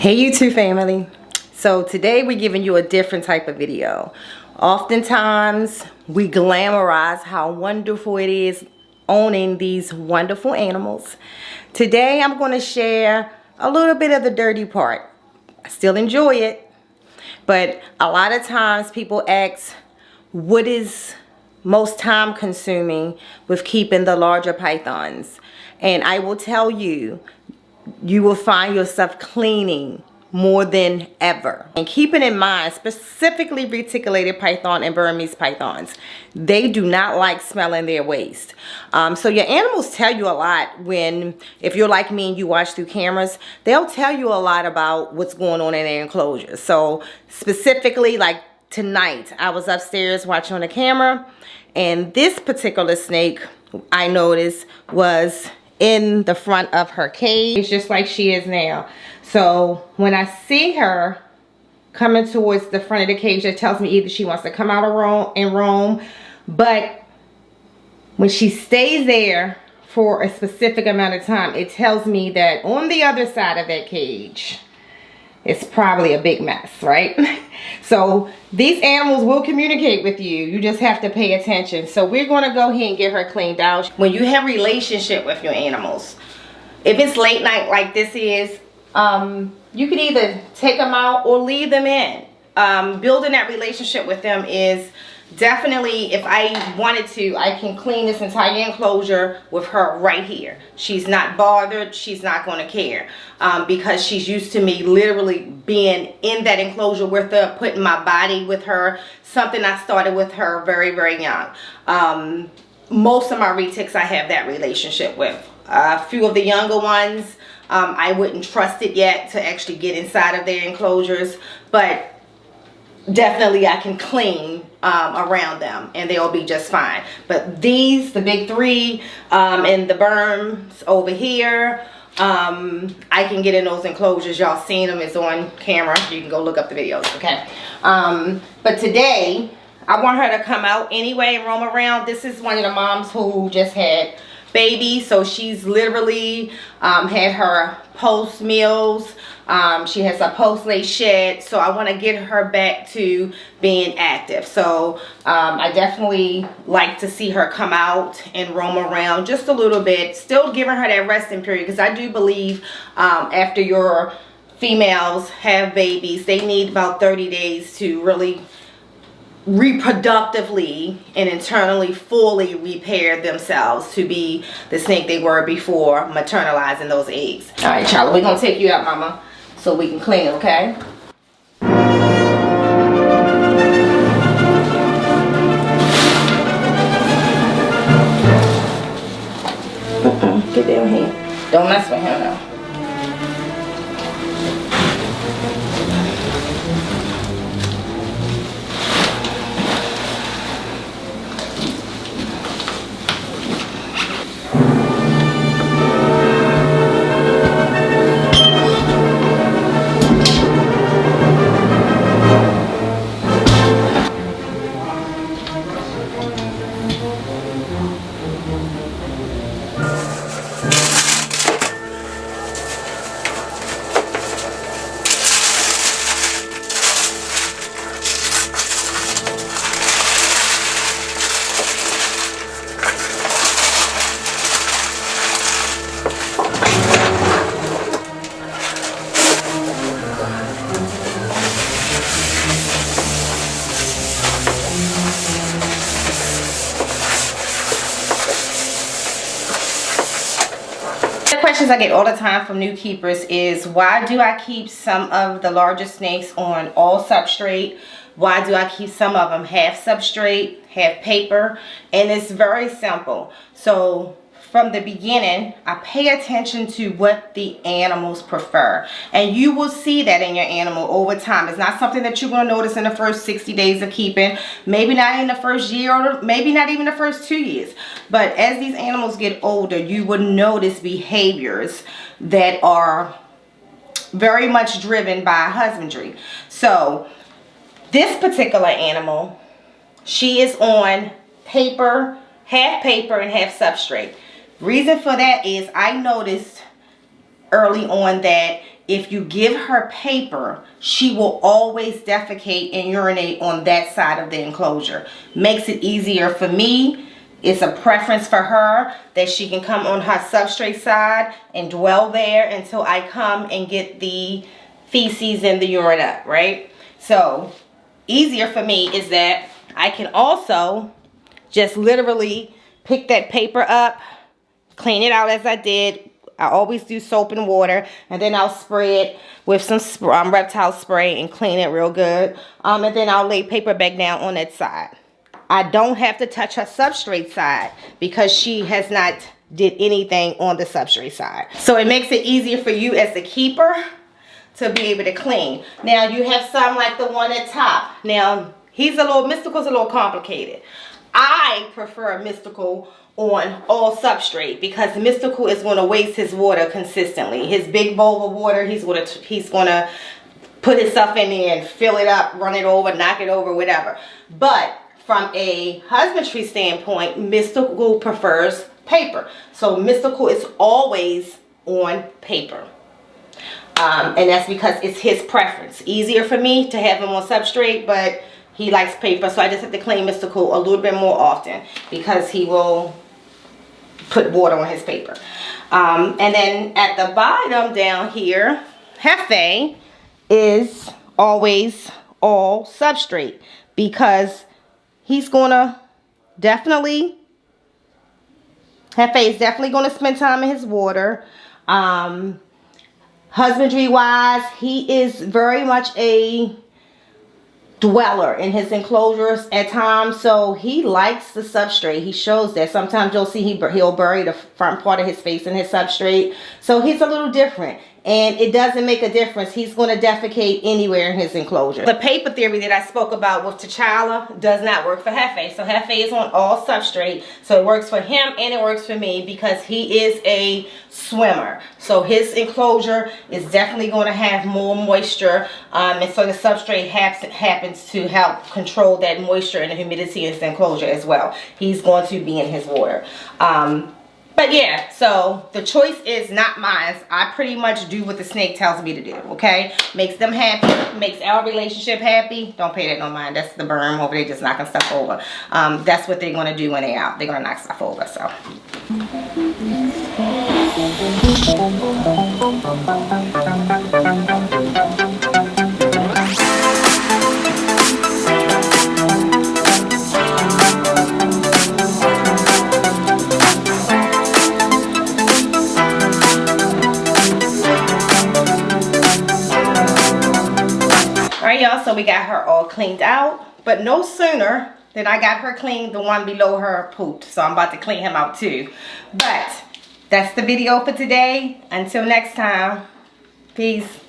Hey YouTube family. So today we're giving you a different type of video. Oftentimes we glamorize how wonderful it is owning these wonderful animals. Today I'm going to share a little bit of the dirty part. I still enjoy it, but a lot of times people ask what is most time consuming with keeping the larger pythons, and I will tell you, you will find yourself cleaning more than ever. And keeping in mind, specifically reticulated python and Burmese pythons, they do not like smelling their waste. So your animals tell you a lot when, if you're like me and you watch through cameras, they'll tell you a lot about what's going on in their enclosure. So specifically, like tonight, I was upstairs watching on the camera, and this particular snake I noticed was in the front of her cage, just like she is now. So when I see her coming towards the front of the cage, that tells me either she wants to come out of roam, but when she stays there for a specific amount of time, it tells me that on the other side of that cage, it's probably a big mess, right? So these animals will communicate with you. You just have to pay attention. So we're going to go ahead and get her cleaned out. When you have a relationship with your animals, if it's late night like this is, you can either take them out or leave them in. Building that relationship with them is definitely, if I wanted to, I can clean this entire enclosure with her right here. She's not bothered. She's not going to care because she's used to me literally being in that enclosure with her, putting my body with her, something I started with her very, very young. Most of my retics I have that relationship with. A few of the younger ones, I wouldn't trust it yet to actually get inside of their enclosures, but definitely I can clean around them and they'll be just fine. But these, the big three, and the Burms over here, I can get in those enclosures. Y'all seen them, it's on camera. You can go look up the videos, okay? But today, I want her to come out anyway and roam around. This is one of the moms who just had babies, so she's literally had her post meals. She has a post-lay shed, so I want to get her back to being active. So I definitely like to see her come out and roam around just a little bit, still giving her that resting period, because I do believe after your females have babies, they need about 30 days to really reproductively and internally fully repair themselves to be the snake they were before maternalizing those eggs. All right, Charlie, we're gonna take you out, mama, so we can clean, okay? Get down here. Don't mess with him now. Questions I get all the time from new keepers is, why do I keep some of the larger snakes on all substrate? Why do I keep some of them half substrate, half paper? And it's very simple. So from the beginning, I pay attention to what the animals prefer, and you will see that in your animal over time. It's not something that you're going to notice in the first 60 days of keeping, maybe not in the first year, or maybe not even the first 2 years. But as these animals get older, you will notice behaviors that are very much driven by husbandry. So this particular animal, she is on paper, half paper and half substrate. Reason for that is I noticed early on that if you give her paper, she will always defecate and urinate on that side of the enclosure. Makes it easier for me. It's a preference for her that she can come on her substrate side and dwell there until I come and get the feces and the urine up, right? So easier for me is that I can also just literally pick that paper up, clean it out as I did. I always do soap and water, and then I'll spray it with some reptile spray and clean it real good. And then I'll lay paper back down on that side. I don't have to touch her substrate side because she has not did anything on the substrate side. So it makes it easier for you as the keeper to be able to clean. Now you have some like the one at top. Now Mystical's a little complicated. I prefer Mystical on all substrate because Mystical is going to waste his water consistently. His big bowl of water, he's going to put his stuff in there and fill it up, run it over, knock it over, whatever. But from a husbandry standpoint, Mystical prefers paper. So Mystical is always on paper. And that's because it's his preference. Easier for me to have him on substrate, but he likes paper. So I just have to clean Mystical a little bit more often because he will put water on his paper. And then at the bottom down here, Hefe is always all substrate because he's gonna Hefe is definitely gonna spend time in his water. Husbandry wise, he is very much a dweller in his enclosures at times, so he likes the substrate. He shows that. Sometimes you'll see he'll bury the front part of his face in his substrate, so he's a little different, and it doesn't make a difference. He's going to defecate anywhere in his enclosure. The paper theory that I spoke about with T'Challa does not work for Hefe. So Hefe is on all substrate, so it works for him and it works for me because he is a swimmer. So his enclosure is definitely going to have more moisture, and so the substrate happens to help control that moisture and the humidity in his enclosure as well. He's going to be in his water. But yeah, so the choice is not mine. I pretty much do what the snake tells me to do, okay? Makes them happy, makes our relationship happy. Don't pay that no mind. That's the berm over there just knocking stuff over. That's what they're going to do when they're out. They're going to knock stuff over, so. Y'all, so we got her all cleaned out, but no sooner than I got her cleaned, the one below her pooped, so I'm about to clean him out too. But that's the video for today. Until next time, peace.